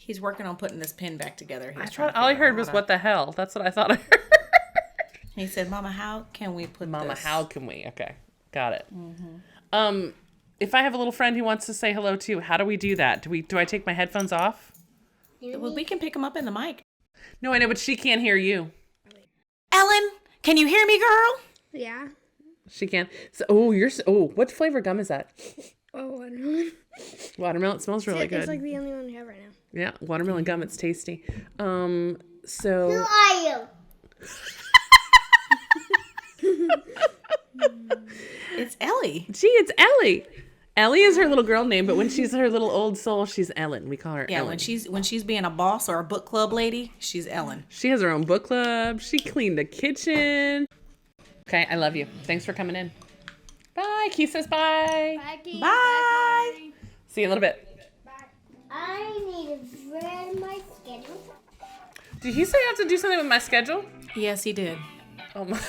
He's working on putting this pin back together. All I heard was, what the hell? That's what I thought I heard. He said, Mama, how can we put Mama, this? how can we? Okay. Got it. Mm-hmm. If I have a little friend who wants to say hello too, how do we do that? Do I take my headphones off? Well, we can pick them up in the mic. No, I know, but she can't hear you. Ellen, can you hear me, girl? Yeah. She can. So, what flavor gum is that? Oh, watermelon. Watermelon. It smells really good. It's like the only one we have right now. Yeah, watermelon gum. It's tasty. Who are you? It's Ellie. Gee, it's Ellie. Ellie is her little girl name, but when she's her little old soul, she's Ellen. We call her Ellen. when she's being a boss or a book club lady, she's Ellen. She has her own book club. She cleaned the kitchen. Okay, I love you. Thanks for coming in. Bye. Keith says bye. Bye, Keith. Bye. See you in a little bit. Bye. I need to read my schedule. Did he say I have to do something with my schedule? Yes, he did. Oh my.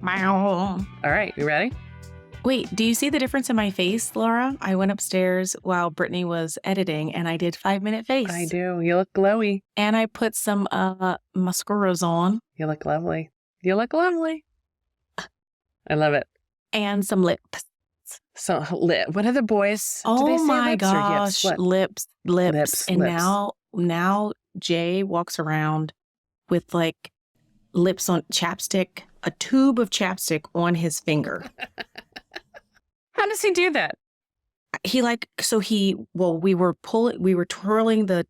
Bow. All right, you ready? Wait, do you see the difference in my face, Laura? I went upstairs while Brittany was editing and I did 5-minute face. I do. You look glowy. And I put some mascaras on. You look lovely. You look lovely. I love it. And some lips. So, what are the boys? Oh, do they say my lips gosh. Or yips? Lips. And lips. now Jay walks around with like lips on chapstick, a tube of chapstick on his finger. How does he do that? We were twirling the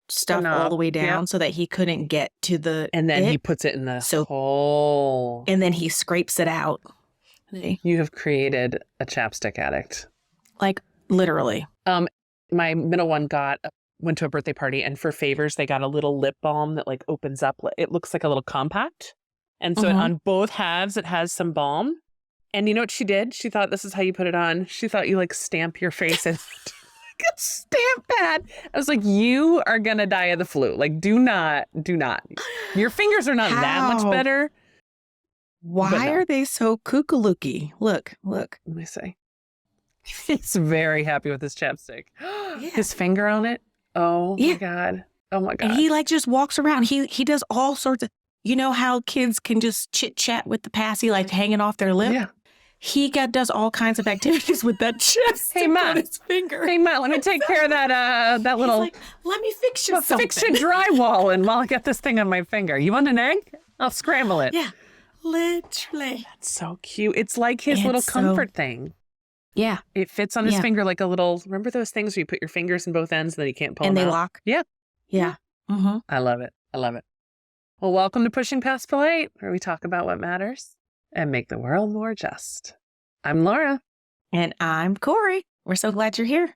stuff all the way down so that he couldn't get to the and then he puts it in the hole. And then he scrapes it out. You have created a chapstick addict. Like literally. My middle one went to a birthday party, and for favors they got a little lip balm that like opens up. It looks like a little compact. And so on both halves it has some balm. And you know what she did? She thought this is how you put it on. She thought you like stamp your face in like a stamp pad. I was like, you are going to die of the flu. Like, do not. Your fingers are not that much better. Why are they so kookalooky? Look. Let me see. He's very happy with his chapstick. Yeah. His finger on it. Oh my God. Oh my God. And he like just walks around. He does all sorts of, you know how kids can just chit chat with the passy, like hanging off their lip? Yeah. He does all kinds of activities with that chapstick on his finger. Hey, Matt, let me take care of that little... He's like, let me fix you something. Fix your drywall and while I get this thing on my finger. You want an egg? I'll scramble it. Yeah, literally. That's so cute. It's like his little comfort thing. Yeah. It fits on his finger like a little... Remember those things where you put your fingers in both ends and then you can't pull them out? And they lock? Yeah. Yeah. Mm-hmm. I love it. Well, welcome to Pushing Past Polite, where we talk about what matters and make the world more just. I'm Laura. And I'm Corey. We're so glad you're here.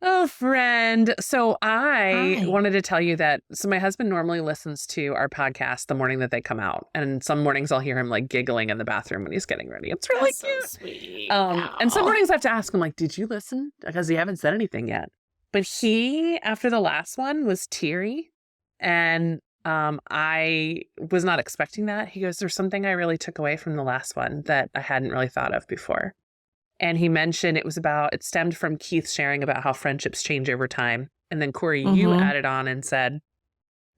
Oh, friend. So I wanted to tell you that, my husband normally listens to our podcast the morning that they come out. And some mornings I'll hear him like giggling in the bathroom when he's getting ready. It's really cute. So sweet. And some mornings I have to ask him, like, did you listen? Because he haven't said anything yet. But he, after the last one, was teary. And I was not expecting that. He goes, there's something I really took away from the last one that I hadn't really thought of before. And he mentioned it stemmed from Keith sharing about how friendships change over time. And then Corey, you added on and said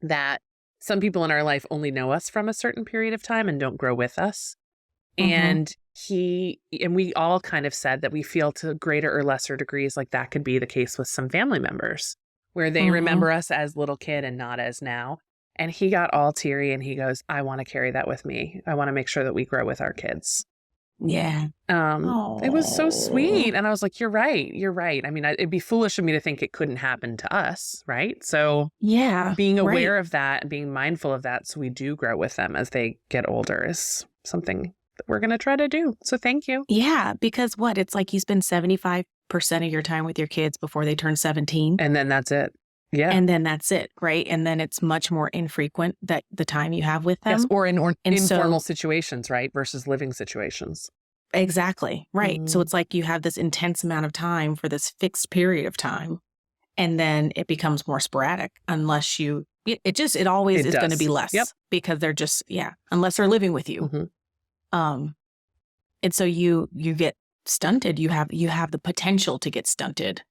that some people in our life only know us from a certain period of time and don't grow with us. And we all kind of said that we feel to greater or lesser degrees like that could be the case with some family members where they remember us as little kid and not as now. And he got all teary and he goes, I want to carry that with me. I want to make sure that we grow with our kids. Yeah. It was so sweet. And I was like, you're right. I mean, it'd be foolish of me to think it couldn't happen to us. Right. So being aware of that and being mindful of that so we do grow with them as they get older is something that we're going to try to do. So thank you. Yeah. Because it's like you spend 75% of your time with your kids before they turn 17. And then that's it. Yeah. And then that's it, right? And then it's much more infrequent that the time you have with them. Yes, or in informal situations, right? Versus living situations. Exactly. Right. So it's like you have this intense amount of time for this fixed period of time. And then it becomes more sporadic unless you it always It is going to does. be less. Yep. Because they're just, unless they're living with you. Mhm. And so you get stunted. You have the potential to get stunted.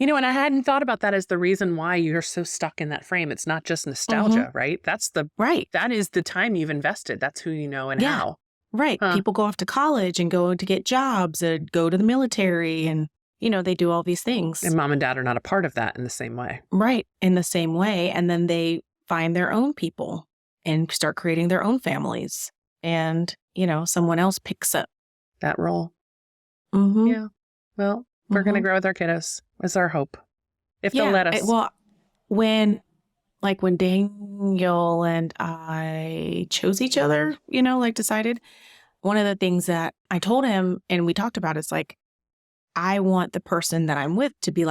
And I hadn't thought about that as the reason why you're so stuck in that frame. It's not just nostalgia, right? That is the time you've invested. That's who you know and how. Right. Huh. People go off to college and go to get jobs and go to the military and, they do all these things. And mom and dad are not a part of that in the same way. Right. In the same way. And then they find their own people and start creating their own families. And, someone else picks up that role. Mm-hmm. Yeah. Well, we're going to grow with our kiddos. Is our hope. If they'll let us. Well, when Daniel and I chose each other, decided, one of the things that I told him and we talked about is I want the person that I'm with to be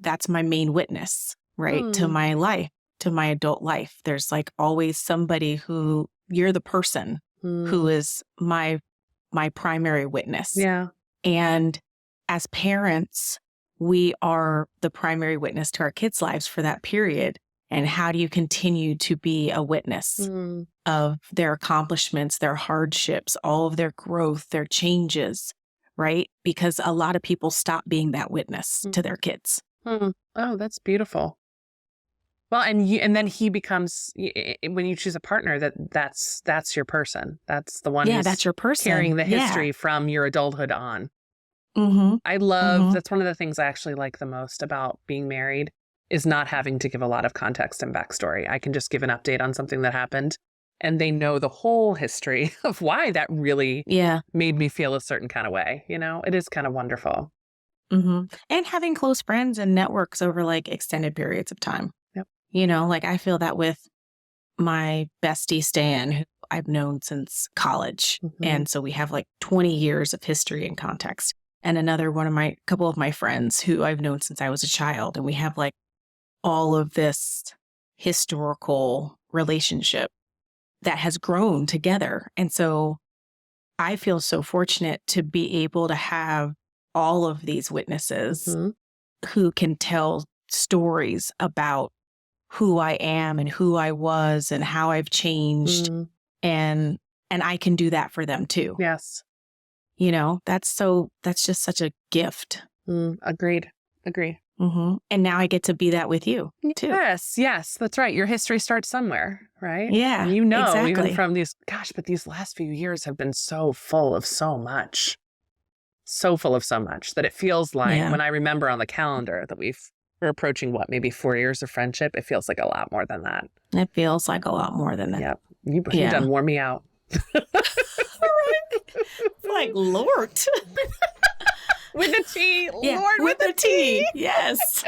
that's my main witness, right? To my life, to my adult life. There's always somebody who you're the person who is my primary witness. Yeah. And as parents, we are the primary witness to our kids' lives for that period. And how do you continue to be a witness of their accomplishments, their hardships, all of their growth, their changes, right? Because a lot of people stop being that witness to their kids. Oh, that's beautiful. Well, and then he becomes, when you choose a partner, that's your person. That's the one who's that's your person. Carrying the history from your adulthood on. Mm-hmm. I love, that's one of the things I actually like the most about being married is not having to give a lot of context and backstory. I can just give an update on something that happened and they know the whole history of why that really made me feel a certain kind of way. It is kind of wonderful. Mm-hmm. And having close friends and networks over extended periods of time. Yep. I feel that with my bestie Stan, who I've known since college. And so we have 20 years of history and context. And another couple of my friends who I've known since I was a child. And we have all of this historical relationship that has grown together. And so I feel so fortunate to be able to have all of these witnesses who can tell stories about who I am and who I was and how I've changed. And I can do that for them too. Yes. That's just such a gift. Agreed. And now I get to be that with you too. Yes, that's right. Your history starts somewhere, right? Yeah, and exactly. Even from but these last few years have been so full of so much that it feels like when I remember on the calendar that we're approaching maybe 4 years of friendship, it feels like a lot more than that. It feels like a lot more than that. Yep. You done wore me out. Lord. With a T. Yeah, Lord with a T. Yes.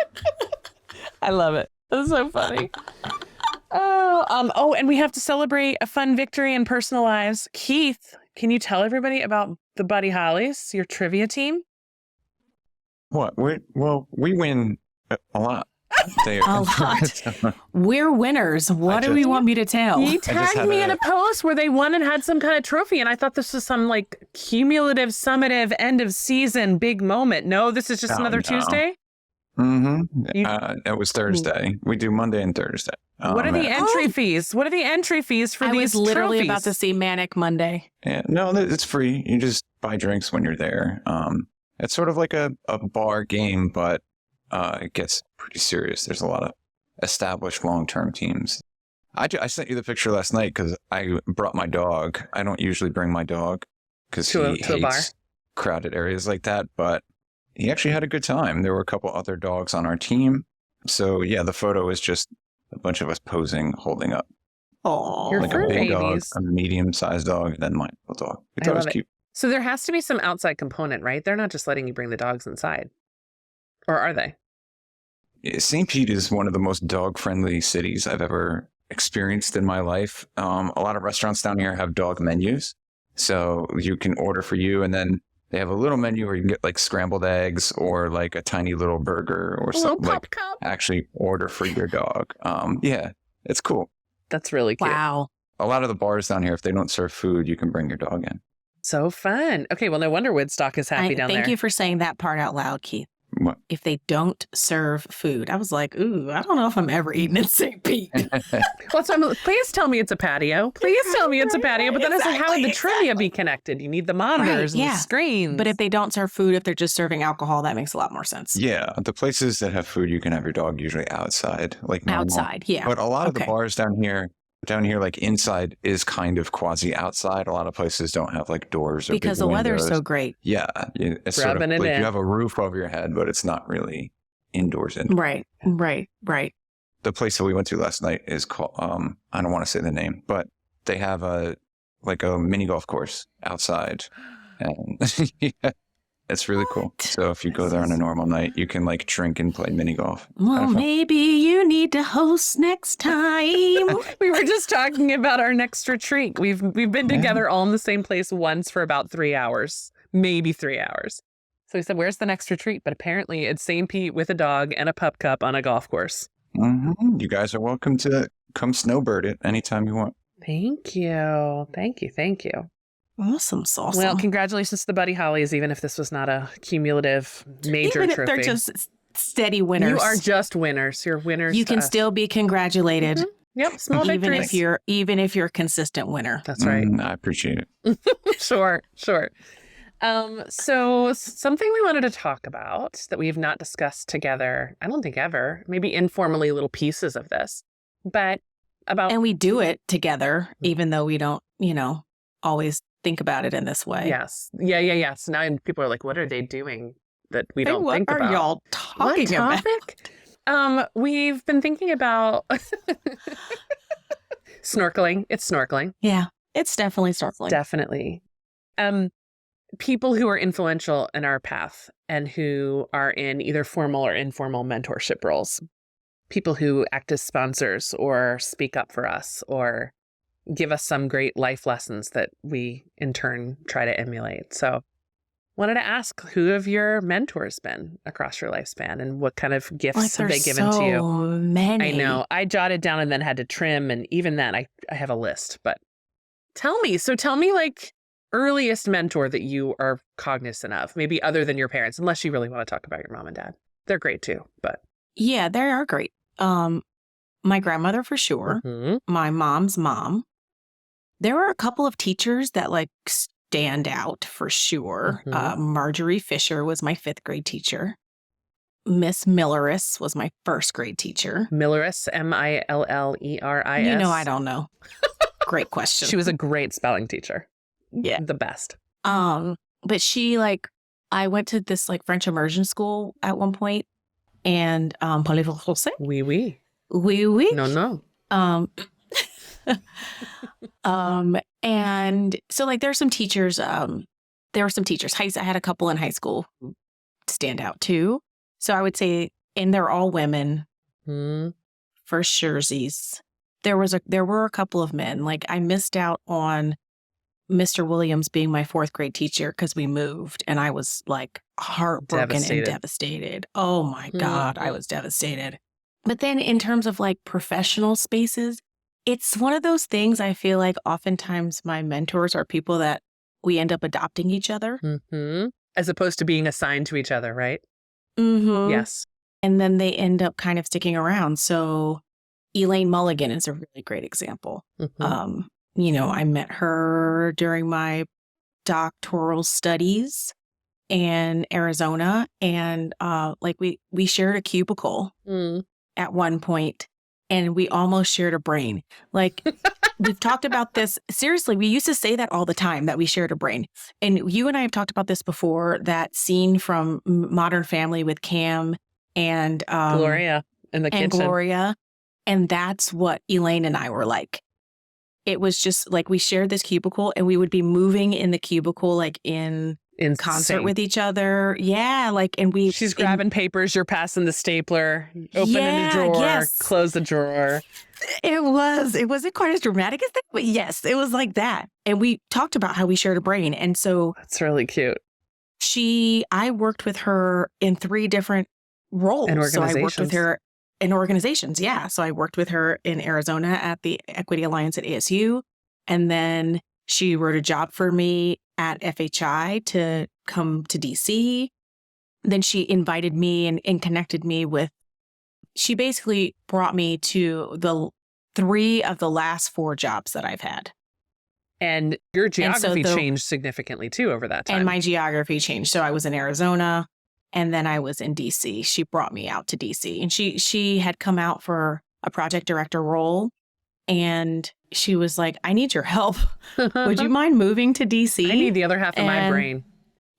I love it. That's so funny. And we have to celebrate a fun victory in personal lives. Keith, can you tell everybody about the Buddy Hollies, your trivia team? What? We win a lot. A lot. We're winners. What do we want me to tell? He tagged me in a post where they won and had some kind of trophy, and I thought this was some cumulative, summative, end of season big moment. No, this is just another Tuesday? It was Thursday. We do Monday and Thursday. What are the entry fees? What are the entry fees for these I was literally trophies? about to say Manic Monday. Yeah, no, it's free. You just buy drinks when you're there. It's sort of like a bar game, but it gets pretty serious. There's a lot of established long-term teams. I sent you the picture last night because I brought my dog. I don't usually bring my dog because he hates crowded areas like that, but he actually had a good time. There were a couple other dogs on our team. So yeah, the photo is just a bunch of us posing, holding up. Oh, Your fur a big babies. dog, a medium-sized dog, and then my little dog. We I thought it was love it. cute. So there has to be some outside component, right? They're not just letting you bring the dogs inside. Or are they? St. Pete is one of the most dog-friendly cities I've ever experienced in my life. A lot of restaurants down here have dog menus. So you can order for you, and then they have a little menu where you can get scrambled eggs or a tiny little burger or something. Actually order for your dog. Yeah, it's cool. That's really cute. wow. A lot of the bars down here, if they don't serve food, you can bring your dog in. So fun. Okay, well, no wonder Woodstock is happy down there. Thank you for saying that part out loud, Keith. What? if they don't serve food. I was like, ooh, I don't know if I'm ever eating in St. Pete. Well, so please tell me it's a patio. Please tell me it's a patio. But then I was like, how would the trivia be connected? You need the monitors and the screens. But if they don't serve food, if they're just serving alcohol, that makes a lot more sense. Yeah, the places that have food, you can have your dog usually outside, like normal. Outside, yeah. But a lot of the bars down here, like inside is kind of quasi outside. A lot of places don't have like doors or because big the weather's windows. so great. Yeah, it's sort of Rubbing it like in. you have a roof over your head, but it's not really indoors. Right. The place that we went to last night is called, I don't want to say the name, but they have a mini golf course outside. And yeah, it's really cool. So if you go there on a normal night, you can like drink and play mini golf. Well, maybe you need to host next time. We were just talking about our next retreat. We've been together all in the same place once for about 3 hours, maybe 3 hours. So we said, where's the next retreat? But apparently it's St. Pete with a dog and a pup cup on a golf course. Mm-hmm. You guys are welcome to come snowbird it anytime you want. Thank you. Awesome sauce. Well, congratulations to the Buddy Hollies, even if this was not a cumulative major even if trophy. they're just steady winners. You are just winners. You're winners. You can still be congratulated. Mm-hmm. Yep, small victories. Even if you're a consistent winner. That's right. I appreciate it. Sure. So something we wanted to talk about that we've not discussed together, I don't think ever, maybe informally little pieces of this, but about... And we do it together, even though we don't, always think about it in this way. Yes. Yeah. So now people are like, what are they doing that we don't think about? What are y'all talking about? We've been thinking about snorkeling. It's snorkeling. Yeah, it's definitely snorkeling. Definitely. People who are influential in our path and who are in either formal or informal mentorship roles. People who act as sponsors or speak up for us or give us some great life lessons that we in turn try to emulate. So wanted to ask, who have your mentors been across your lifespan and what kind of gifts have they given to you? Many. I know. I jotted down and then had to trim. And even then I have a list. But tell me like earliest mentor that you are cognizant of, maybe other than your parents, unless you really want to talk about your mom and dad. They're great too, but. Yeah, they are great. My grandmother for sure. Mm-hmm. My mom's mom. There were a couple of teachers that like stand out for sure. Mm-hmm. Marjorie Fisher was my 5th grade teacher. Miss Milleris was my 1st grade teacher. Milleris, Milleris. I don't know. Great question. She was a great spelling teacher. Yeah. The best. But she I went to this French immersion school at one point and parlez-vous français? Oui, oui. Oui, oui. No. And so there are some teachers, I had a couple in high school who stand out too. So I would say, and they're all women for surezies. There were a couple of men. I missed out on Mr. Williams being my 4th grade teacher because we moved and I was heartbroken and devastated. Oh my God, I was devastated. But then in terms of professional spaces, it's one of those things I feel like oftentimes my mentors are people that we end up adopting each other. Mm-hmm. As opposed to being assigned to each other, right? Mm-hmm. Yes. And then they end up kind of sticking around. So Elaine Mulligan is a really great example. Mm-hmm. I met her during my doctoral studies in Arizona, and we shared a cubicle at one point, and we almost shared a brain. We've talked about this. Seriously, we used to say that all the time, that we shared a brain. And you and I have talked about this before, that scene from Modern Family with Cam and Gloria in the kitchen. Gloria. And that's what Elaine and I were like. It was just we shared this cubicle and we would be moving in the cubicle in concert with each other. Yeah. And she's grabbing papers. You're passing the stapler, opening the drawer, close the drawer. It wasn't quite as dramatic as that, but yes, it was like that. And we talked about how we shared a brain. And so that's really cute. I worked with her in 3 different roles. And organizations. So I worked with her in organizations. Yeah. So I worked with her in Arizona at the Equity Alliance at ASU. And then she wrote a job for me at FHI to come to DC. then she invited me and connected me with, she basically brought me to the 3 of the last 4 jobs that I've had. And your geography changed significantly too over that time. And my geography changed. So I was in Arizona and then I was in DC. She brought me out to DC, and she had come out for a project director role. And she was like, I need your help. Would you mind moving to DC? I need the other half of my brain.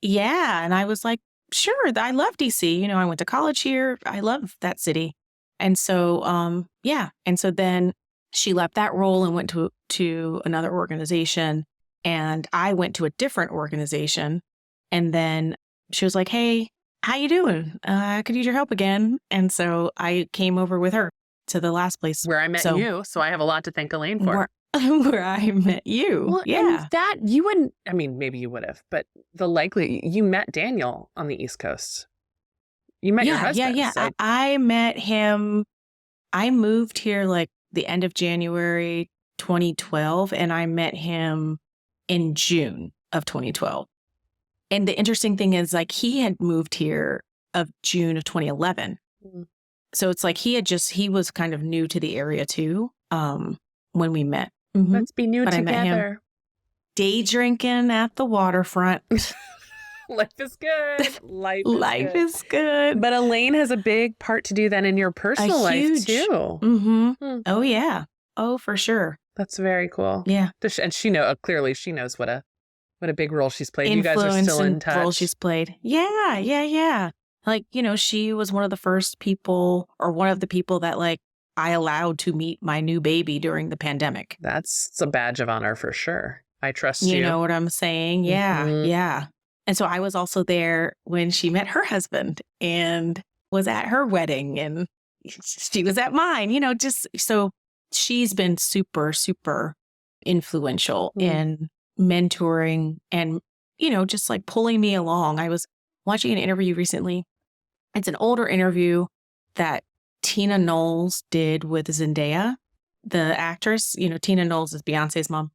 Yeah. And I was like, sure. I love DC. You know, I went to college here. I love that city. And so, yeah. And so then she left that role and went to another organization. And I went to a different organization. And then she was like, hey, how you doing? I could use your help again. And so I came over with her to the last place where I met you. So I have a lot to thank Elaine for. Where I met you. Well, yeah. And that you wouldn't, I mean, maybe you would have, but you met Daniel on the East Coast. You met your husband. Yeah. So. I met him. I moved here like the end of January 2012, and I met him in June of 2012. And the interesting thing is, like, he had moved here of June of 2011. Mm-hmm. So it's like he was kind of new to the area too when we met. Mm-hmm. Let's be new together. I met him day drinking at the waterfront. Life is good. Life is good. But Elaine has a big part to do then in your personal life too. Mm-hmm. Oh, yeah. Oh, for sure. That's very cool. Yeah. And clearly she knows what a big role she's played. You guys are still in touch. Role she's played. Yeah. Like, you know, she was one of the first people, or one of the people that like I allowed to meet my new baby during the pandemic. That's a badge of honor for sure. I trust you. You know what I'm saying? Yeah. Mm-hmm. Yeah. And so I was also there when she met her husband and was at her wedding, and she was at mine, you know, just so she's been super, super influential in mentoring and, you know, just like pulling me along. I was watching an interview recently. It's an older interview that Tina Knowles did with Zendaya, the actress. You know, Tina Knowles is Beyonce's mom.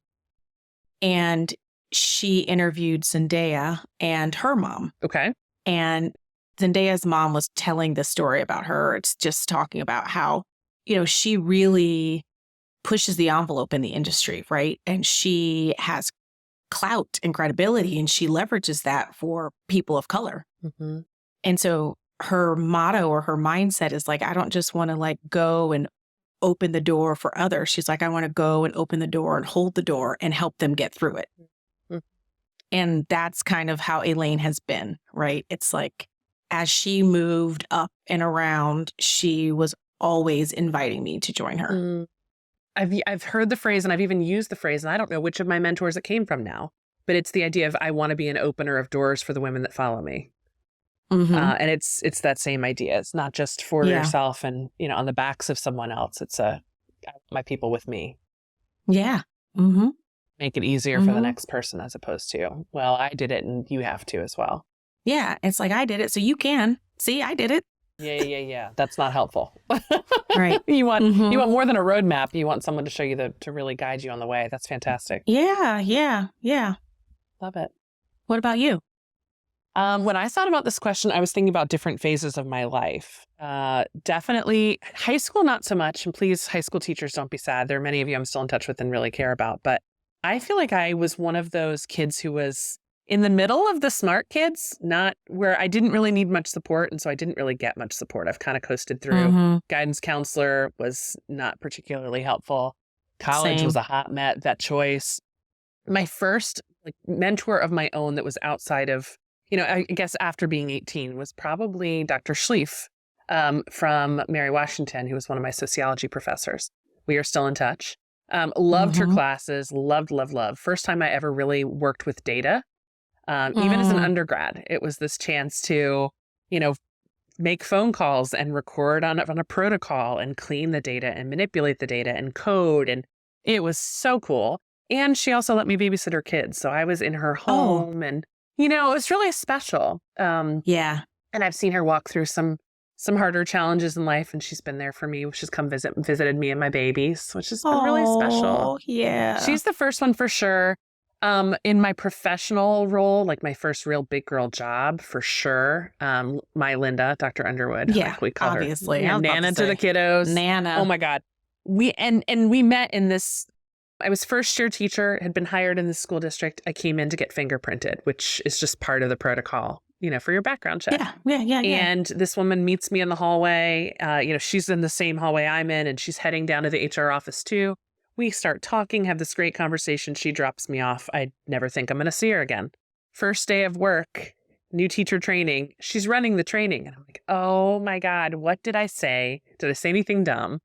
And she interviewed Zendaya and her mom. Okay. And Zendaya's mom was telling the story about her. It's just talking about how, you know, she really pushes the envelope in the industry, right? And she has clout and credibility, and she leverages that for people of color. Mm-hmm. And so her motto or her mindset is like, I don't just want to like go and open the door for others. She's like, I want to go and open the door and hold the door and help them get through it. Mm-hmm. And that's kind of how Elaine has been, right? It's like, as she moved up and around, she was always inviting me to join her. Mm. I've heard the phrase, and I've even used the phrase, and I don't know which of my mentors it came from now, but it's the idea of I want to be an opener of doors for the women that follow me. Mm-hmm. And it's that same idea. It's not just for yourself and, you know, on the backs of someone else. It's my people with me. Yeah. Mm-hmm. Make it easier for the next person, as opposed to, well, I did it and you have to as well. Yeah. It's like, I did it, so you can. See, I did it. Yeah. That's not helpful. Right. You want more than a roadmap. You want someone to show you to really guide you on the way. That's fantastic. Yeah. Love it. What about you? When I thought about this question, I was thinking about different phases of my life. Definitely high school, not so much. And please, high school teachers, don't be sad. There are many of you I'm still in touch with and really care about. But I feel like I was one of those kids who was in the middle of the smart kids, not where I didn't really need much support. And so I didn't really get much support. I've kind of coasted through. Mm-hmm. Guidance counselor was not particularly helpful. College was a hot vet choice. My first mentor of my own that was outside of, you know, I guess after being 18 was probably Dr. Schlief from Mary Washington, who was one of my sociology professors. We are still in touch. Loved her classes, loved. First time I ever really worked with data. Even as an undergrad, it was this chance to, you know, make phone calls and record on a protocol and clean the data and manipulate the data and code. And it was so cool. And she also let me babysit her kids. So I was in her home and, you know, it was really special. Yeah. And I've seen her walk through some harder challenges in life. And she's been there for me. She's come visited me and my babies, which has been really special. Yeah. She's the first one for sure. In my professional role, like my first real big girl job, for sure. My Linda, Dr. Underwood, Yeah, like we call obviously. her. I was about Nana to to the say. kiddos. Nana. Oh my God. We met in this. I was first year teacher, had been hired in the school district. I came in to get fingerprinted, which is just part of the protocol, for your background check. Yeah. And this woman meets me in the hallway. She's in the same hallway I'm in, and she's heading down to the HR office too. We start talking, have this great conversation. She drops me off. I never think I'm going to see her again. First day of work, new teacher training. She's running the training. And I'm like, oh my God, what did I say? Did I say anything dumb?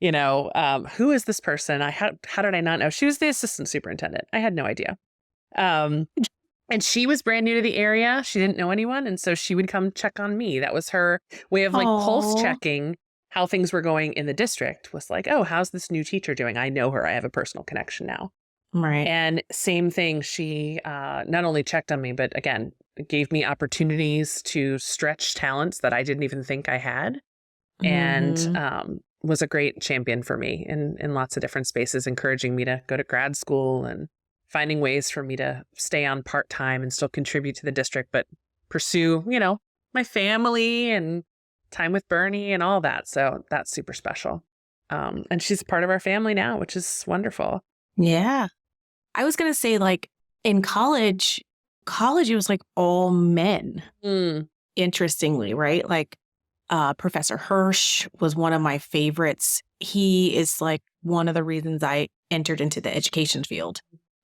Who is this person? How did I not know? She was the assistant superintendent. I had no idea. And she was brand new to the area. She didn't know anyone. And so she would come check on me. That was her way of pulse checking how things were going in the district, was like, oh, how's this new teacher doing? I know her. I have a personal connection now. Right. And same thing. She not only checked on me, but again, gave me opportunities to stretch talents that I didn't even think I had. And was a great champion for me in lots of different spaces, encouraging me to go to grad school and finding ways for me to stay on part-time and still contribute to the district, but pursue, my family and time with Bernie and all that. So that's super special. And she's part of our family now, which is wonderful. Yeah. I was going to say, like, in college, it was like all men, interestingly, right? Like, Professor Hirsch was one of my favorites. He is like one of the reasons I entered into the education field.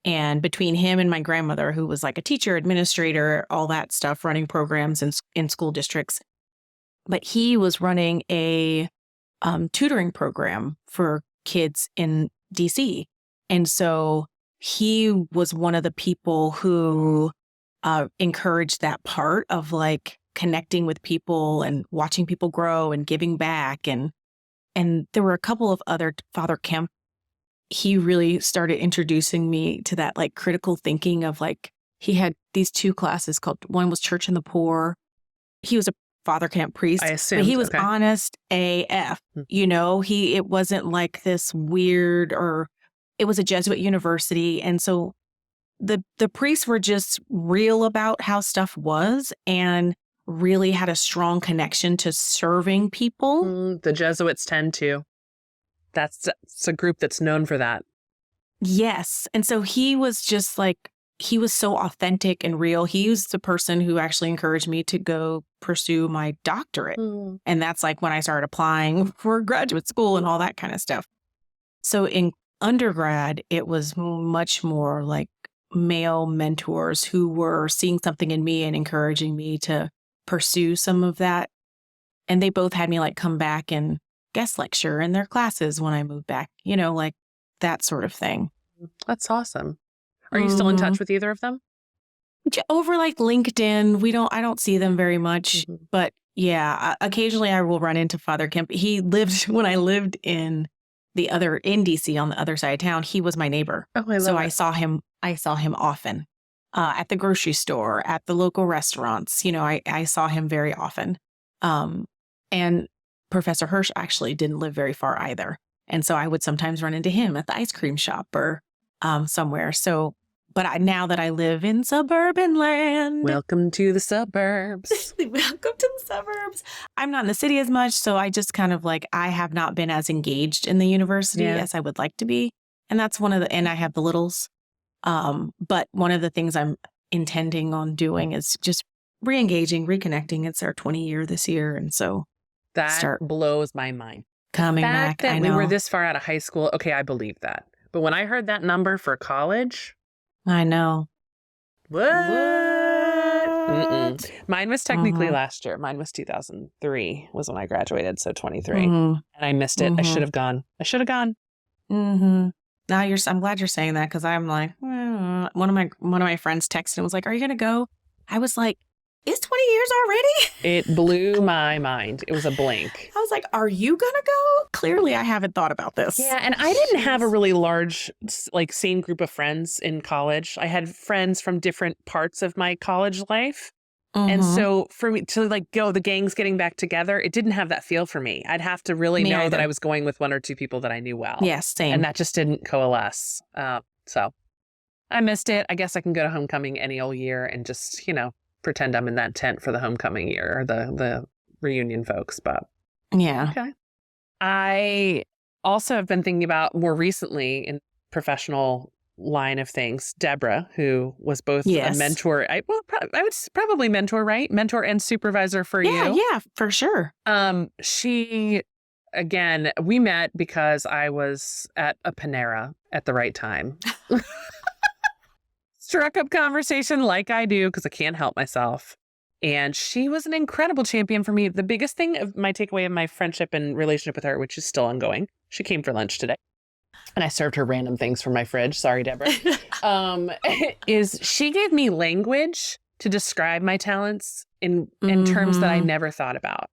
And between him and my grandmother, who was like a teacher, administrator, all that stuff, running programs in school districts. But he was running a tutoring program for kids in DC. And so he was one of the people who encouraged that part of like connecting with people and watching people grow and giving back. And there were a couple of other, Father Kemp, he really started introducing me to that like critical thinking of like, he had these two classes called, one was Church and the Poor. He was a Father Kemp priest, I assumed, but he was okay. honest AF. It wasn't like this weird, or it was a Jesuit university. And so the priests were just real about how stuff was and really had a strong connection to serving people. The Jesuits tend to. It's a group that's known for that. Yes. And so he was just like, he was so authentic and real. He was the person who actually encouraged me to go pursue my doctorate. And that's like when I started applying for graduate school and all that kind of stuff. So in undergrad, it was much more like male mentors who were seeing something in me and encouraging me to pursue some of that. And they both had me like come back and guest lecture in their classes when I moved back, like that sort of thing. That's awesome. Are you still in touch with either of them? Over like LinkedIn, I don't see them very much, but yeah, occasionally I will run into Father Kemp. He lived, when I lived in DC on the other side of town, he was my neighbor. Oh, I love so it. I saw him often at the grocery store, at the local restaurants. I saw him very often. And Professor Hirsch actually didn't live very far either. And so I would sometimes run into him at the ice cream shop or somewhere. So, but now that I live in suburban land. Welcome to the suburbs. Welcome to the suburbs. I'm not in the city as much. So I just kind of like, I have not been as engaged in the university as I would like to be. And that's and I have the littles. But one of the things I'm intending on doing is just re-engaging, reconnecting. It's our 20 year this year. And so that blows my mind. Coming back. That I know. we were this far out of high school. Okay, I believe that. But when I heard that number for college, I know. What? Mine was technically last year. Mine was 2003 was when I graduated. So 23. And I missed it. I should have gone. Now I'm glad you're saying that, because I'm like, one of my friends texted and was like, are you going to go? I was like, it's 20 years already? It blew my mind. It was a blink. I was like, are you going to go? Clearly, I haven't thought about this. Yeah. And I didn't have a really large, like, same group of friends in college. I had friends from different parts of my college life. And so for me to like go, the gang's getting back together, it didn't have that feel for me. I'd have to really know that I was going with one or two people that I knew well. Yes, same. And that just didn't coalesce. So I missed it. I guess I can go to homecoming any old year and just, pretend I'm in that tent for the homecoming year or the reunion folks. But Yeah. okay. I also have been thinking about more recently in professional line of things, Deborah, who was both Yes. a mentor. I would probably mentor, right? Mentor and supervisor for you. Yeah, for sure. She, again, we met because I was at a Panera at the right time. Struck up conversation like I do because I can't help myself. And she was an incredible champion for me. The biggest thing of my takeaway of my friendship and relationship with her, which is still ongoing, she came for lunch today. And I served her random things from my fridge. Sorry, Deborah. Is she gave me language to describe my talents in terms that I never thought about.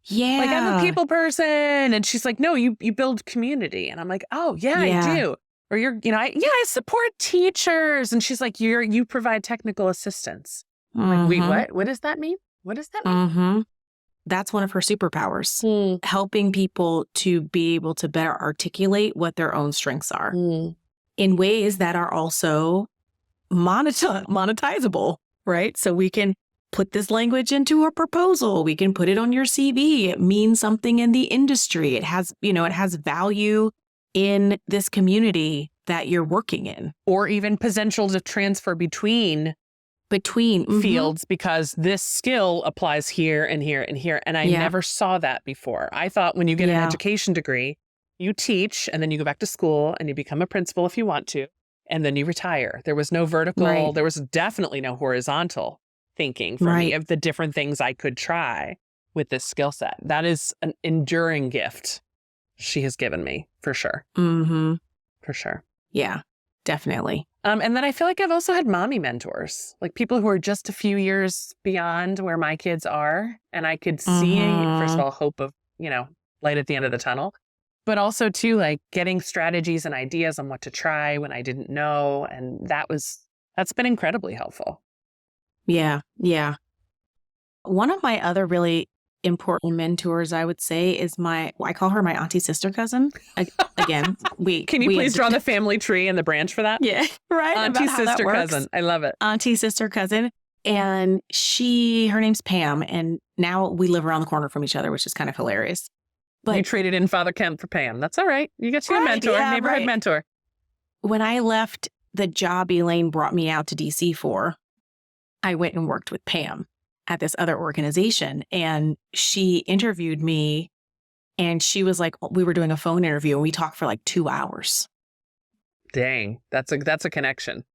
Yeah. Like, I'm a people person. And she's like, no, you build community. And I'm like, oh, yeah, I do. Or I support teachers. And she's like, you provide technical assistance. I'm like, wait, what? What does that mean? What does that mean? That's one of her superpowers, helping people to be able to better articulate what their own strengths are in ways that are also monetizable, right? So we can put this language into a proposal. We can put it on your CV. It means something in the industry. It has value in this community that you're working in. Or even potential to transfer between fields because this skill applies here and here and here. And I never saw that before. I thought when you get an education degree, you teach and then you go back to school and you become a principal if you want to, and then you retire. There was no vertical. Right. There was definitely no horizontal thinking for me of the different things I could try with this skill set. That is an enduring gift she has given me for sure. For sure. Yeah, definitely. And then I feel like I've also had mommy mentors, like people who are just a few years beyond where my kids are. And I could see, first of all, hope of, light at the end of the tunnel, but also too, like getting strategies and ideas on what to try when I didn't know. And that's been incredibly helpful. Yeah. Yeah. One of my other really important mentors, I would say, is I call her my auntie sister cousin. Again, can you please draw the family tree and the branch for that? Yeah, right. Auntie sister cousin. I love it. Auntie sister cousin. And her name's Pam. And now we live around the corner from each other, which is kind of hilarious. But you traded in Father Kemp for Pam. That's all right. You got your mentor, neighborhood mentor. When I left the job Elaine brought me out to DC for, I went and worked with Pam at this other organization, and she interviewed me, and she was like, we were doing a phone interview and we talked for like 2 hours. Dang, that's a connection.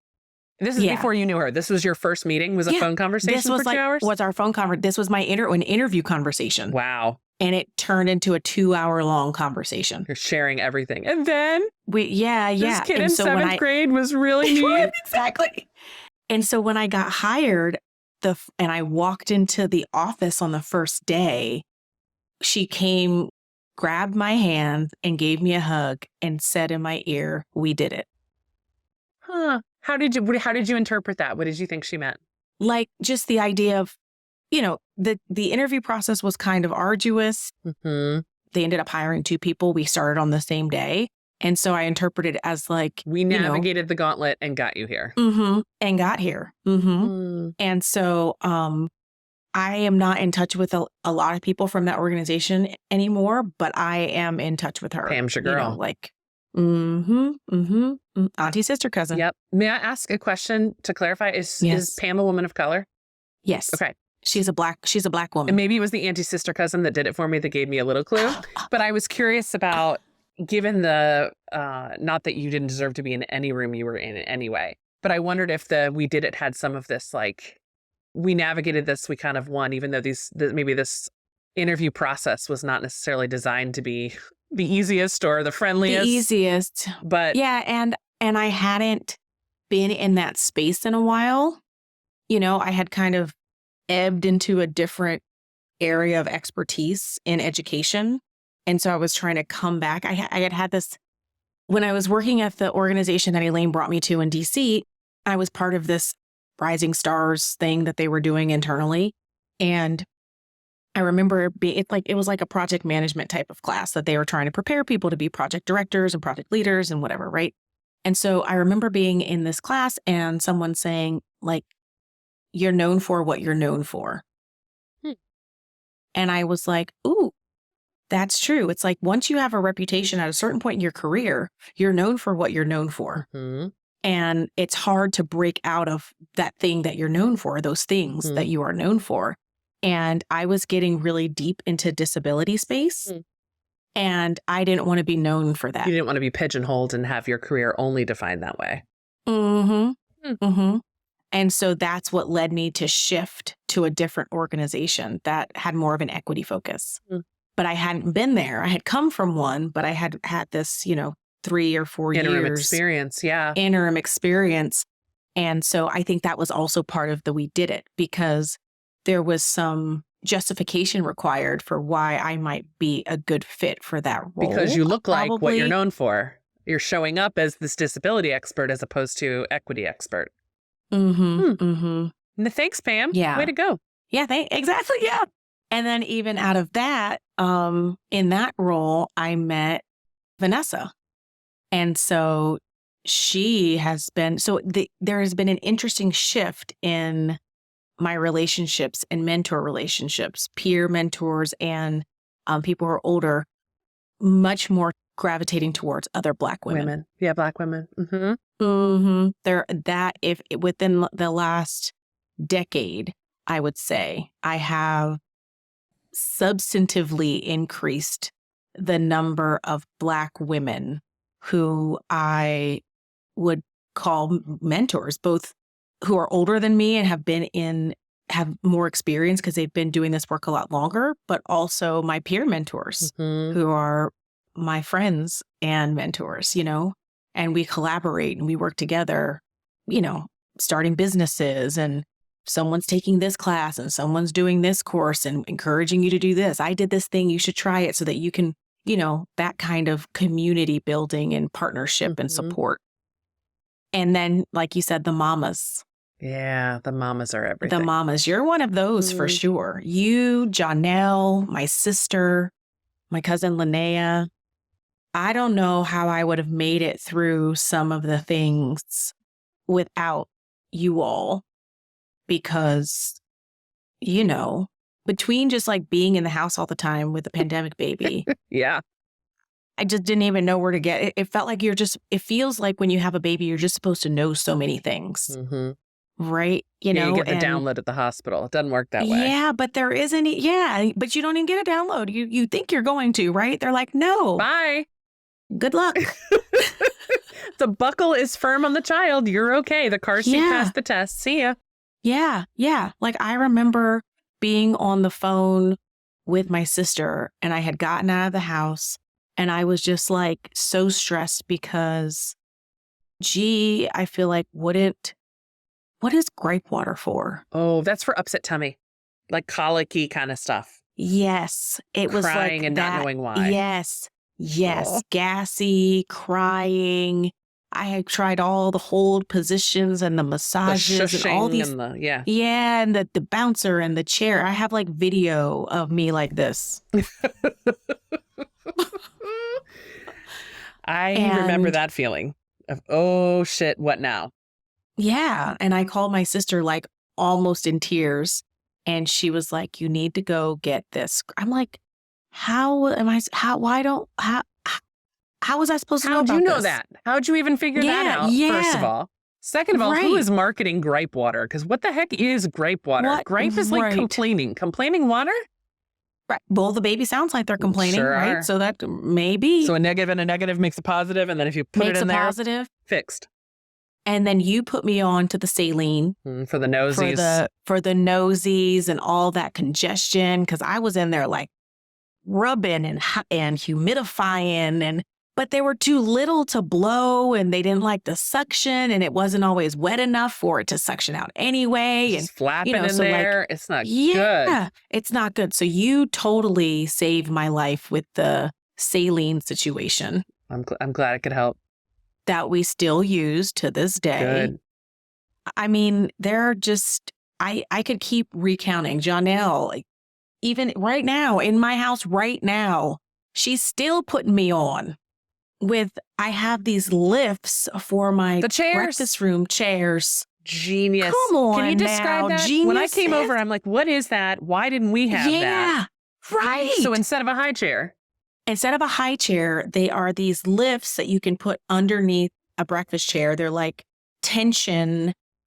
This is before you knew her. This was your first meeting, was a phone conversation for 2 hours? Was our phone conversation. This was my an interview conversation. Wow. And it turned into a 2-hour long conversation. You're sharing everything. And then this kid in seventh grade was really neat. Exactly. And so when I got hired, and I walked into the office on the first day, she came, grabbed my hand and gave me a hug and said in my ear, "We did it." Huh. How did you interpret that? What did you think she meant? Like just the idea of, the interview process was kind of arduous. They ended up hiring 2 people. We started on the same day. And so I interpreted it as like, we navigated the gauntlet and got you here. And got here. And so I am not in touch with a lot of people from that organization anymore, but I am in touch with her. Pam's your girl. Auntie sister cousin. Yep. May I ask a question to clarify? Is Pam a woman of color? Yes. Okay. She's a black woman. And maybe it was the auntie sister cousin that did it for me that gave me a little clue. But I was curious about, given the, not that you didn't deserve to be in any room you were in anyway, but I wondered if we did it had some of this, like, we navigated this, we kind of won, even though maybe this interview process was not necessarily designed to be the easiest or the friendliest. The easiest. But yeah, and I hadn't been in that space in a while. I had kind of ebbed into a different area of expertise in education. And so I was trying to come back. I had this, when I was working at the organization that Elaine brought me to in DC, I was part of this Rising Stars thing that they were doing internally. And I remember it was like a project management type of class that they were trying to prepare people to be project directors and project leaders and whatever, right? And so I remember being in this class and someone saying, like, you're known for what you're known for. And I was like, ooh, that's true. It's like once you have a reputation at a certain point in your career, you're known for what you're known for. And it's hard to break out of that thing that you're known for, those things that you are known for. And I was getting really deep into disability space. And I didn't want to be known for that. You didn't want to be pigeonholed and have your career only defined that way. And so that's what led me to shift to a different organization that had more of an equity focus. But I hadn't been there. I had come from one, but I had had this, 3 or 4 Interim years. experience, yeah. Interim experience. And so I think that was also part of the we did it, because there was some justification required for why I might be a good fit for that role. Because you look like what you're known for. You're showing up as this disability expert as opposed to equity expert. Thanks, Pam. Yeah. Way to go. Yeah, exactly. Yeah. And then even out of that, in that role, I met Vanessa. And so she has been, there has been an interesting shift in my relationships and mentor relationships, peer mentors and people who are older, much more gravitating towards other Black women. Yeah, Black women. If within the last decade, I would say I have substantively increased the number of Black women who I would call mentors, both who are older than me and have more experience because they've been doing this work a lot longer, but also my peer mentors who are my friends and mentors, and we collaborate and we work together, starting businesses, and someone's taking this class and someone's doing this course and encouraging you to do this. I did this thing, you should try it, so that you can, that kind of community building and partnership and support. And then, like you said, the mamas. Yeah, the mamas are everything. The mamas. You're one of those for sure. You, Janelle, my sister, my cousin Linnea. I don't know how I would have made it through some of the things without you all, because, between just like being in the house all the time with the pandemic baby. Yeah. I just didn't even know where to get it. It felt like it feels like when you have a baby, you're just supposed to know so many things. Right? You get the download at the hospital. It doesn't work that way. Yeah, but there isn't. Yeah, but you don't even get a download. You think you're going to, right? They're like, no. Bye. Good luck. The buckle is firm on the child. You're okay. The car seat passed the test. See ya. Yeah. Yeah. Like I remember being on the phone with my sister, and I had gotten out of the house, and I was just like so stressed because, I feel like what is gripe water for? Oh, that's for upset tummy, like colicky kind of stuff. Yes. It was crying like and that. Not knowing why. Yes. Oh. Gassy, crying. I had tried all the hold positions and the massages and all these. And and the bouncer and the chair. I have like video of me like this. I remember that feeling of, oh shit, what now? Yeah. And I called my sister like almost in tears, and she was like, you need to go get this. I'm like, how was I supposed to know about this? How'd you know that? How'd you even figure that out, first of all? Second of all, who is marketing gripe water? Because what the heck is gripe water? Gripe is like complaining. Complaining water? Right. Well, the baby sounds like they're complaining, right? So that maybe. So a negative and a negative makes a positive, and then if you put it in there, positive, fixed. And then you put me on to the saline. For the nosies. For the nosies and all that congestion, because I was in there like rubbing and humidifying, but they were too little to blow, and they didn't like the suction, and it wasn't always wet enough for it to suction out anyway. Just flapping in there. Like, it's not good. Yeah, it's not good. So you totally saved my life with the saline situation. I'm glad I could help. That we still use to this day. Good. I mean, they're just, I could keep recounting. Janelle, like, even right now, in my house right now, she's still putting me on. I have these lifts for my The chairs. breakfast room chairs. Genius. Come on Can you describe now, that? When I genius. came over, I'm like, what is that? Why didn't we have that? Yeah, right. So instead of a high chair. Instead of a high chair, they are these lifts that you can put underneath a breakfast chair. They're like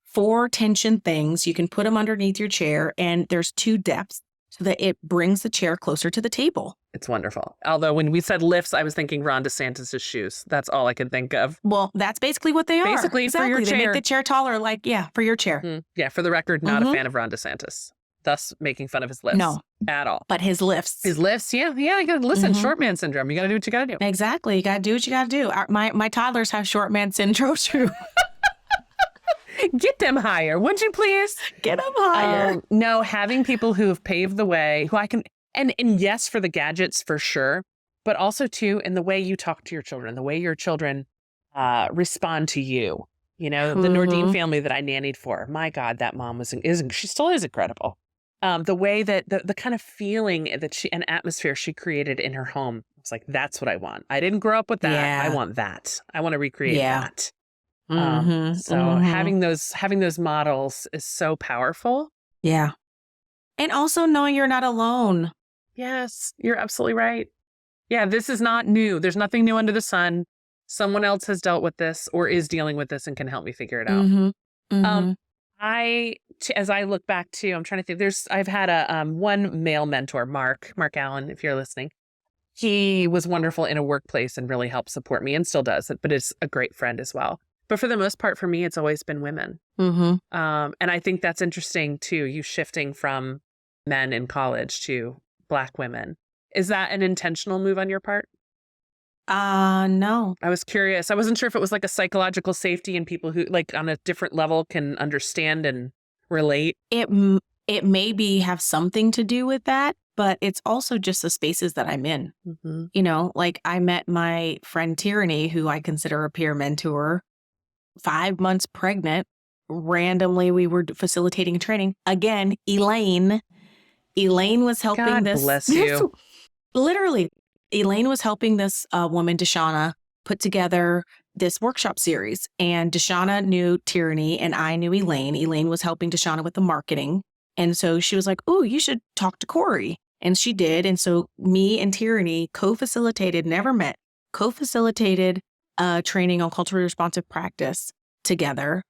four tension things. You can put them underneath your chair, and there's 2 depths so that it brings the chair closer to the table. It's wonderful. Although when we said lifts, I was thinking Ron DeSantis' shoes. That's all I could think of. Well, that's basically what they are. Basically, for your They chair. make the chair taller, for your chair. Yeah, for the record, not a fan of Ron DeSantis. Thus making fun of his lifts. No. At all. But his lifts. His lifts, yeah. You gotta listen, short man syndrome. You gotta do what you gotta do. Exactly. You gotta do what you gotta do. My toddlers have short man syndrome too. Get them higher, would you please? Get them higher. No, having people who have paved the way, who I can, and yes, for the gadgets for sure, but also too in the way you talk to your children, the way your children respond to you. You know, the Nordine family that I nannied for. My God, that mom she still is incredible. The way that the kind of feeling that an atmosphere she created in her home. It's like, that's what I want. I didn't grow up with that. Yeah. I want that. I want to recreate that. So having those models is so powerful. Yeah. And also knowing you're not alone. Yes, you're absolutely right. Yeah, this is not new. There's nothing new under the sun. Someone else has dealt with this or is dealing with this and can help me figure it out. As I look back to, I'm trying to think, I've had a one male mentor, Mark Allen, if you're listening. He was wonderful in a workplace and really helped support me and still does, but is a great friend as well. But for the most part, for me, it's always been women. And I think that's interesting too, you shifting from men in college to Black women. Is that an intentional move on your part? No. I was curious. I wasn't sure if it was like a psychological safety and people who like on a different level can understand and relate. It maybe have something to do with that, but it's also just the spaces that I'm in. You know, like I met my friend Tyranny, who I consider a peer mentor, 5 months pregnant. Randomly, we were facilitating training. Again, Elaine was helping God this. Bless you. Literally, Elaine was helping this woman, Deshauna, put together this workshop series. And Deshauna knew Tyranny and I knew Elaine. Elaine was helping Deshauna with the marketing. And so she was like, oh, you should talk to Corey. And she did. And so me and Tyranny co-facilitated, never met, co-facilitated training on culturally responsive practice together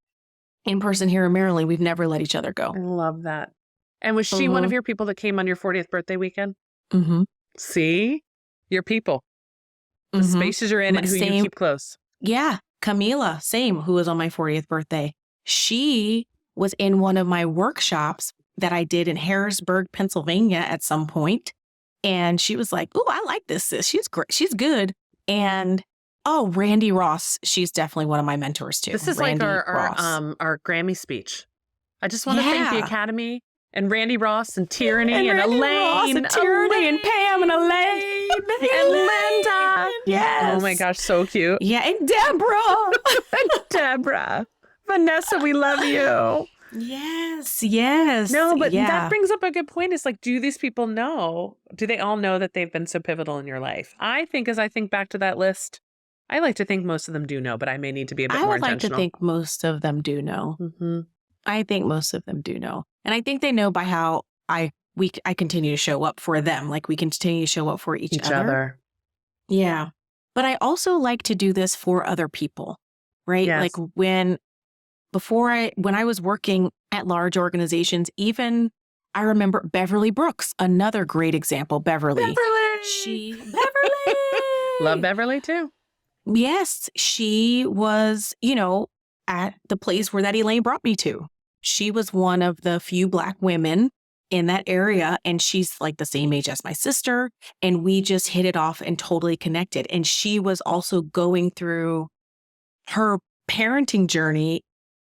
in person here in Maryland. We've never let each other go. I love that. And was she one of your people that came on your 40th birthday weekend? See? Your people. The spaces you're in and who you keep close. Yeah. Camila, same, who was on my 40th birthday. She was in one of my workshops that I did in Harrisburg, Pennsylvania at some point. And she was like, oh, I like this sis. She's great. She's good. And Randy Ross, she's definitely one of my mentors too. This is Randy like Ross. our Grammy speach. I just want to thank the Academy and Randy Ross and Tyranny and Elaine. And Tyranny and Pam and Elaine. And Linda. Yes. Oh my gosh, so cute. Yeah, and Deborah. Deborah. Vanessa, we love you. Yes. No, but that brings up a good point. It's like, do these people know? Do they all know that they've been so pivotal in your life? I think as I think back to that list, I like to think most of them do know, but I may need to be a bit more intentional. I would like to think most of them do know. I think most of them do know. And I think they know by how I continue to show up for them. Like we continue to show up for each other. Yeah. But I also like to do this for other people, right? Yes. Like when I was working at large organizations, even I remember Beverly Brooks, another great example. Beverly. Love Beverly too. Yes, she was, at the place where that Elaine brought me to. She was one of the few Black women in that area, and she's like the same age as my sister, and we just hit it off and totally connected. And she was also going through her parenting journey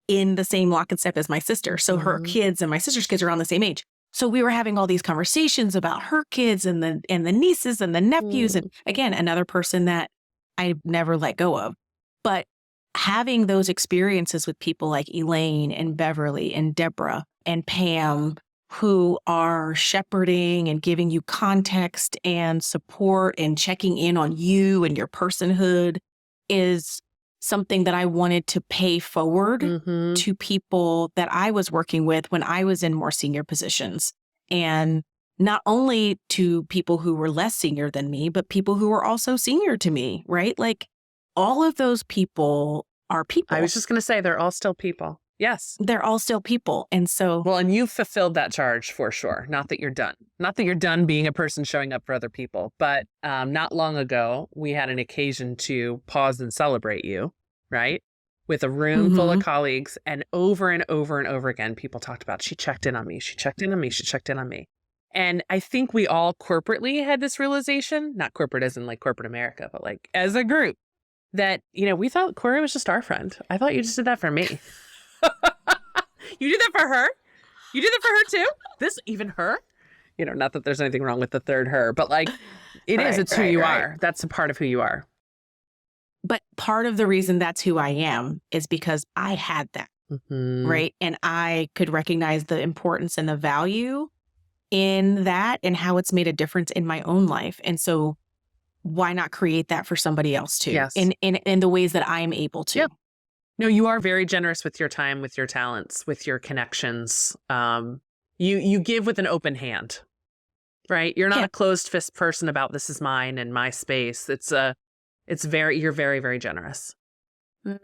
in the same lock and step as my sister. So her kids and my sister's kids are around the same age. So we were having all these conversations about her kids and the nieces and the nephews. And again, another person that I never let go of. But having those experiences with people like Elaine and Beverly and Deborah and Pam who are shepherding and giving you context and support and checking in on you and your personhood is something that I wanted to pay forward to people that I was working with when I was in more senior positions. And not only to people who were less senior than me, but people who were also senior to me, right? Like all of those people are people. I was just going to say, they're all still people. Yes. They're all still people. And so, well, and you've fulfilled that charge for sure. Not that you're done. Not that you're done being a person showing up for other people. But not long ago, we had an occasion to pause and celebrate you, right? With a room full of colleagues. And over and over and over again, people talked about, she checked in on me. She checked in on me. She checked in on me. And I think we all corporately had this realization, not corporate as in like corporate America, but like as a group, that, you know, we thought Corey was just our friend. I thought you just did that for me. You did that for her? You did that for her too? This, even her? You know, not that there's anything wrong with the third her, but like it is, it's who you are. That's a part of who you are. But part of the reason that's who I am is because I had that, right? And I could recognize the importance and the value in that and how it's made a difference in my own life. And so why not create that for somebody else too? Yes. In the ways that I'm able to. Yep. No, you are very generous with your time, with your talents, with your connections. You give with an open hand, right? You're not a closed fist person about this is mine and my space. You're very, very generous.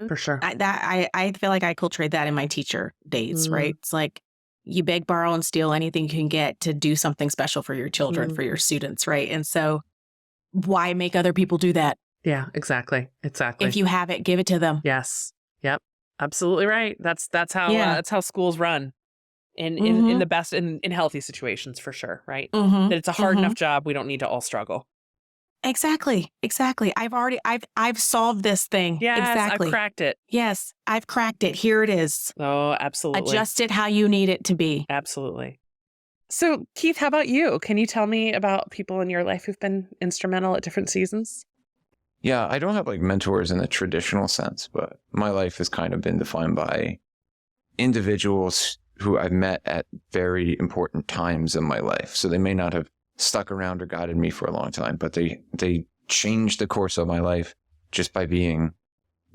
For sure. I feel like I cultured that in my teacher days, right? It's like you beg, borrow, and steal anything you can get to do something special for your children, for your students, right? And so why make other people do that? Yeah, exactly. If you have it, give it to them. Yes. Yep. Absolutely right. That's how schools run in the best, in healthy situations for sure. Right. That it's a hard enough job. We don't need to all struggle. Exactly. I've solved this thing. Yes, exactly. I've cracked it. Yes, I've cracked it. Here it is. Oh, absolutely. Adjust it how you need it to be. Absolutely. So Keith, how about you? Can you tell me about people in your life who've been instrumental at different seasons? Yeah, I don't have like mentors in the traditional sense, but my life has kind of been defined by individuals who I've met at very important times in my life. So they may not have stuck around or guided me for a long time, but they changed the course of my life just by being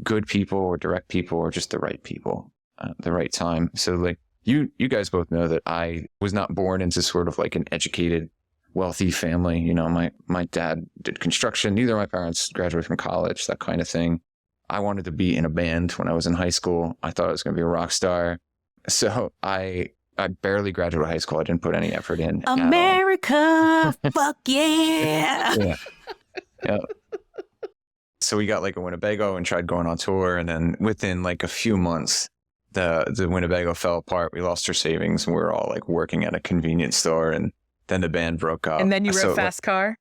good people or direct people or just the right people at the right time. So like you guys both know that I was not born into sort of like an educated, wealthy family. You know, my dad did construction. Neither of my parents graduated from college, that kind of thing. I wanted to be in a band when I was in high school. I thought I was going to be a rock star. So I barely graduated high school. I didn't put any effort in. America, fuck yeah. Yeah. So we got like a Winnebago and tried going on tour. And then within like a few months, the Winnebago fell apart. We lost our savings and we were all like working at a convenience store. And then the band broke up. And then you wrote Fast Car,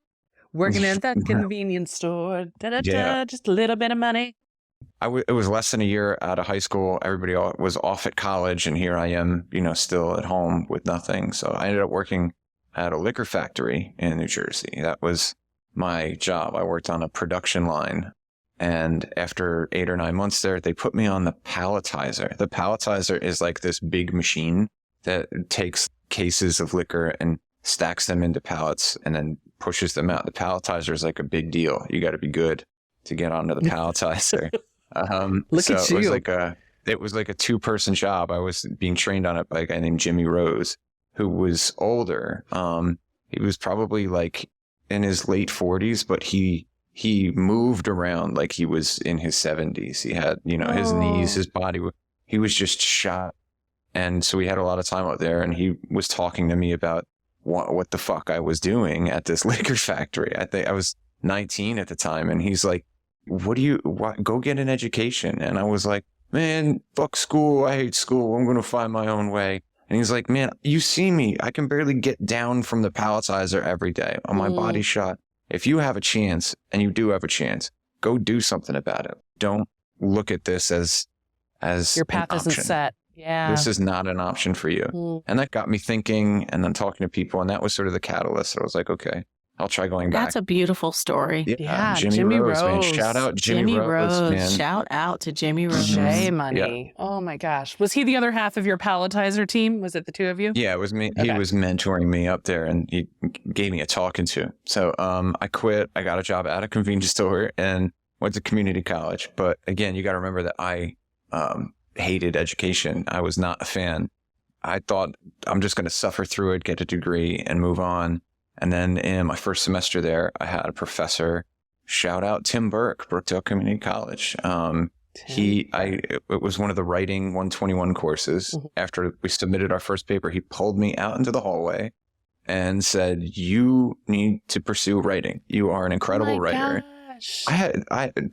working at that convenience store, just a little bit of money. It was less than a year out of high school. Everybody was off at college, and here I am, you know, still at home with nothing. So I ended up working at a liquor factory in New Jersey. That was my job. I worked on a production line. And after 8 or 9 months there, they put me on the palletizer. The palletizer is like this big machine that takes cases of liquor and stacks them into pallets and then pushes them out. The palletizer is like a big deal. You got to be good to get onto the palletizer. Look at you. It was like a 2-person job. I was being trained on it by a guy named Jimmy Rose, who was older. He was probably like in his late 40s, but he moved around like he was in his 70s. He had, you know, his knees, his body, he was just shot. And so we had a lot of time out there, and he was talking to me about what the fuck I was doing at this liquor factory. I think I was 19 at the time. And he's like, go get an education. And I was like, man, fuck school. I hate school. I'm going to find my own way. And he's like, man, you see me. I can barely get down from the palletizer every day on my body shot. If you have a chance, and you do have a chance, go do something about it. Don't look at this as your path isn't set. Yeah. This is not an option for you. And that got me thinking and then talking to people. And that was sort of the catalyst. I was like, okay, I'll try going back. That's a beautiful story. Yeah, Jimmy Rose, man. Shout out Jimmy Rose, man. Shout out to Jimmy Rose. J Money. Yeah. Oh my gosh. Was he the other half of your palletizer team? Was it the two of you? Yeah, it was me. Okay. He was mentoring me up there, and he gave me a talking to. So I quit. I got a job at a convenience store and went to community college. But again, you got to remember that I hated education. I was not a fan. I thought I'm just going to suffer through it, get a degree, and move on. And then in my first semester there, I had a professor, shout out Tim Burke, Brookdale Community College. It was one of the writing 121 courses. Mm-hmm. After we submitted our first paper, he pulled me out into the hallway and said, "You need to pursue writing. You are an incredible writer." Gosh.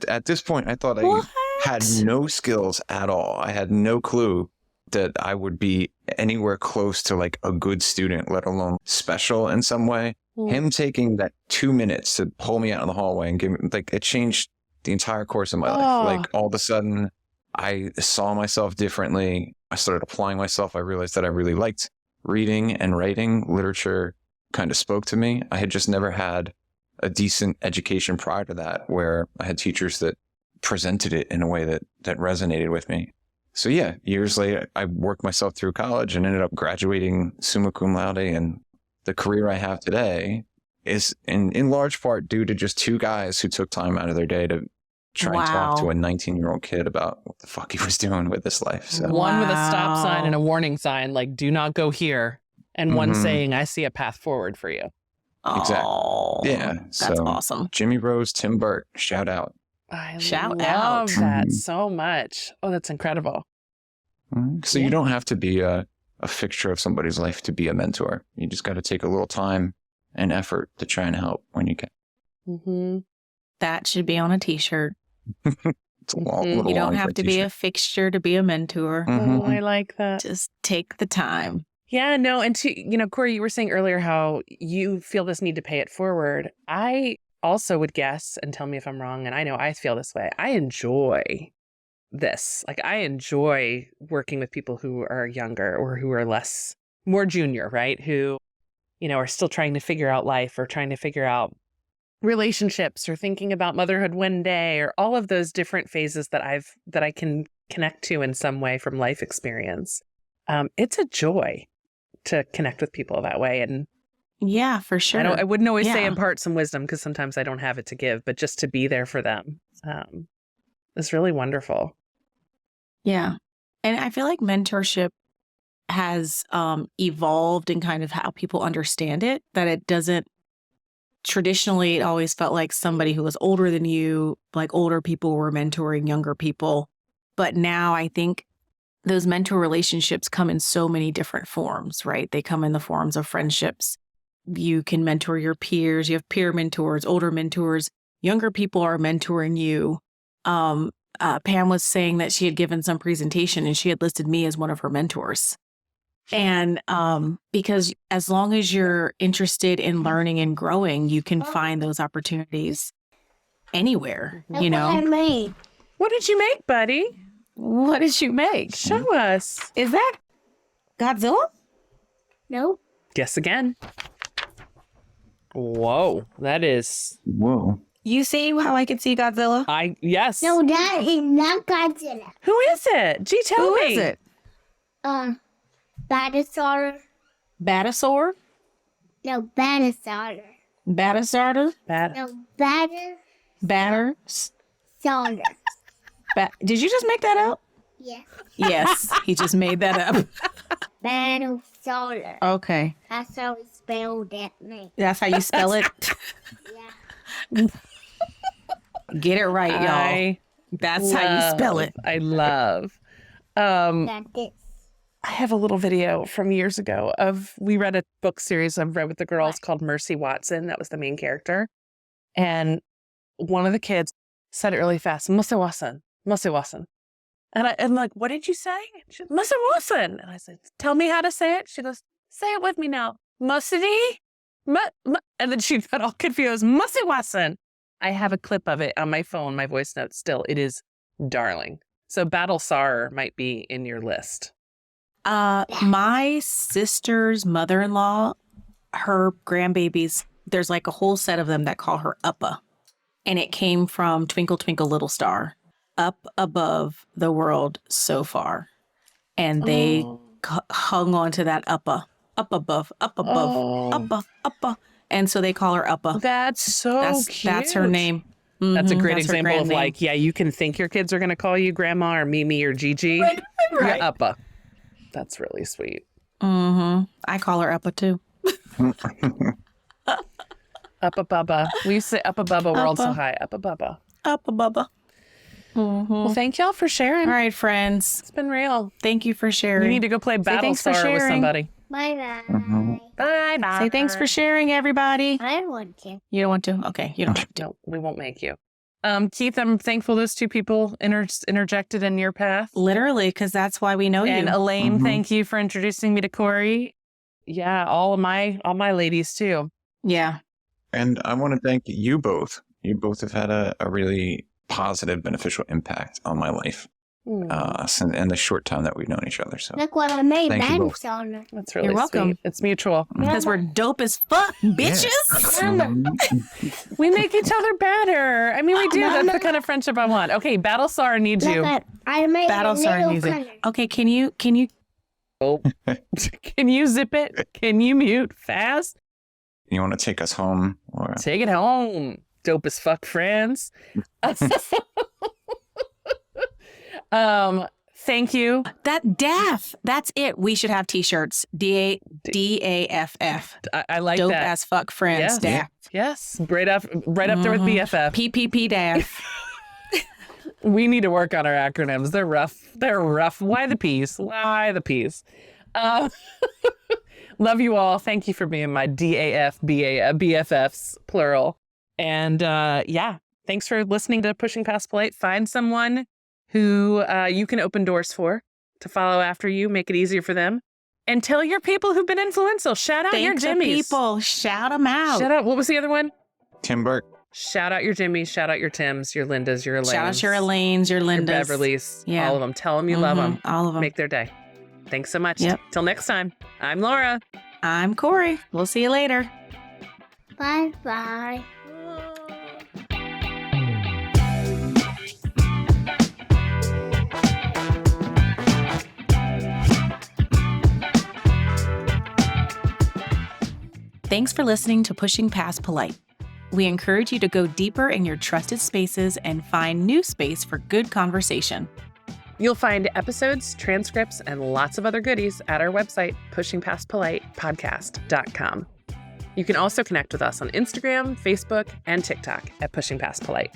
At this point, I thought I had no skills at all. I had no clue that I would be anywhere close to like a good student, let alone special in some way. Him taking that 2 minutes to pull me out in the hallway and give me, like, it changed the entire course of my life. Like, all of a sudden, I saw myself differently. I started applying myself. I realized that I really liked reading and writing. Literature kind of spoke to me. I had just never had a decent education prior to that, where I had teachers that presented it in a way that resonated with me. So yeah, years later, I worked myself through college and ended up graduating summa cum laude. And the career I have today is in large part due to just two guys who took time out of their day to try and talk to a 19-year-old kid about what the fuck he was doing with his life. So. One with a stop sign and a warning sign, like, do not go here. And one saying, I see a path forward for you. Exactly. Yeah. That's awesome. Jimmy Rose, Tim Burke, shout out. I love that so much. Oh, that's incredible. So you don't have to be a fixture of somebody's life to be a mentor. You just got to take a little time and effort to try and help when you can. Mm-hmm. That should be on a t-shirt. It's a little you don't have to be a fixture to be a mentor. Mm-hmm. Oh, I like that. Just take the time. Yeah, no. And Corey, you were saying earlier how you feel this need to pay it forward. I also would guess, and tell me if I'm wrong, and I know I feel this way, I enjoy this. Like, I enjoy working with people who are younger or who are more junior, right? Who, are still trying to figure out life or trying to figure out relationships or thinking about motherhood one day, or all of those different phases that I can connect to in some way from life experience. It's a joy to connect with people that way. And yeah, for sure. I wouldn't always say impart some wisdom, because sometimes I don't have it to give, but just to be there for them is really wonderful. Yeah. And I feel like mentorship has evolved in kind of how people understand it, that it doesn't traditionally, it always felt like somebody who was older than you, like older people were mentoring younger people. But now I think those mentor relationships come in so many different forms, right? They come in the forms of friendships. You can mentor your peers. You have peer mentors, older mentors. Younger people are mentoring you. Pam was saying that she had given some presentation and she had listed me as one of her mentors. And because as long as you're interested in learning and growing, you can find those opportunities anywhere, That's what I made. What did you make, buddy? What did you make? Show us. Is that Godzilla? Nope. Guess again. Whoa, that is... Whoa. You see how I can see Godzilla? Yes. No, that is not Godzilla. Who is it? Gee, tell me. Who is it? Batasaur. Batasaur? No, Batasaur. Batasarda? No, Batter? Batasaur. Did you just make that up? Yes. Yes, he just made that up. Batasaur. Okay. That's how we spell that name. That's how you spell it? Yeah. Get it right, y'all. That's how you spell it. I love. That's it. I have a little video from years ago we read a book series I've read with the girls called Mercy Watson. That was the main character. And one of the kids said it really fast. Mercy Watson. Mercy Watson. And I'm like, what did you say? She said, Mercy Watson. And I said, tell me how to say it. She goes, say it with me now. Mercy. And then she got all confused. Mercy Watson. I have a clip of it on my phone, my voice notes still. It is darling. So Battlesar might be in your list. My sister's mother-in-law, her grandbabies there's like a whole set of them that call her Uppa. And it came from Twinkle, Twinkle, Little Star, up above the world so far. And they hung on to that Uppa, up above, Uppa, Uppa. And so they call her Uppa. That's so cute. That's her name. That's a great That's her example of grand like, yeah, you can think your kids are going to call you grandma or Mimi or Gigi. Right. You're Uppa. That's really sweet. I call her Uppa too. Uppa Bubba. We used to say Uppa Bubba, world so Uppa. high. Uppa Bubba. Uppa Bubba. Well, thank y'all for sharing. All right, friends. It's been real. Thank you for sharing. You need to go play thanks for Battlestar with sharing. somebody. Bye-bye. Bye bye. Say thanks for sharing, everybody. I don't want to. You don't want to? Okay, you don't have to. No, we won't make you. Keith, I'm thankful those two people interjected in your path. Literally, because that's why we know And you. Elaine, thank you for introducing me to Corey. Yeah, all my ladies too. Yeah. And I want to thank you both. You both have had a really positive, beneficial impact on my life in the short time that we've known each other. So Look what I made. Thank you both. Dinosaur. That's really You're welcome. sweet. It's mutual. Because we're dope as fuck, bitches. We make each other better. I mean, we do. That's the kind of friendship I want. Okay, Battlestar needs Look you. at I made Battlestar a little music. color. Okay, can you Oh. Can you zip it? Can you mute fast? you want to take us home? Or Take it home. Dope as fuck friends. Thank you. that DAF? That's it. We should have t-shirts. DAFF. I like Dope that. as fuck friends. Yes. DAF. Yes. Right up there with BFF. PPP DAF. We need to work on our acronyms. They're rough. They're rough. Why the P's? Why the P's? Love you all. Thank you for being my BFFs, plural. And yeah, thanks for listening to Pushing Past Polite. Find someone who you can open doors for to follow after you, make it easier for them. And tell your people who've been influential. Shout out your Thank the Jimmies. people. Shout them out. Shout out. What was the other one? Tim Burke. Shout out your Jimmies. Shout out your Tims, your Lindas, your Elaines. Shout out your Elaine's, your Your Linda's. Beverly's. Yeah. All of them. Tell them you love them. All of them. Make their day. Thanks so much. Yep. Till next time. I'm Laura. I'm Corey. We'll see you later. Bye-bye. Thanks for listening to Pushing Past Polite. We encourage you to go deeper in your trusted spaces and find new space for good conversation. You'll find episodes, transcripts, and lots of other goodies at our website, PushingPastPolitePodcast.com. You can also connect with us on Instagram, Facebook, and TikTok at Pushing Past Polite.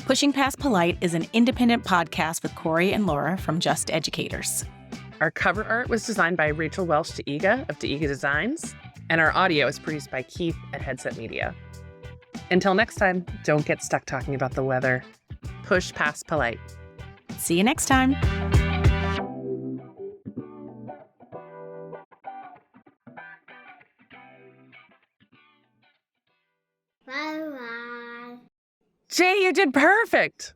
Pushing Past Polite is an independent podcast with Corey and Laura from Just Educators. Our cover art was designed by Rachel Welsh DeIga of DeIga Designs, and our audio is produced by Keith at Headset Media. Until next time, don't get stuck talking about the weather. Push past polite. See you next time. Bye-bye. Jay, you did perfect.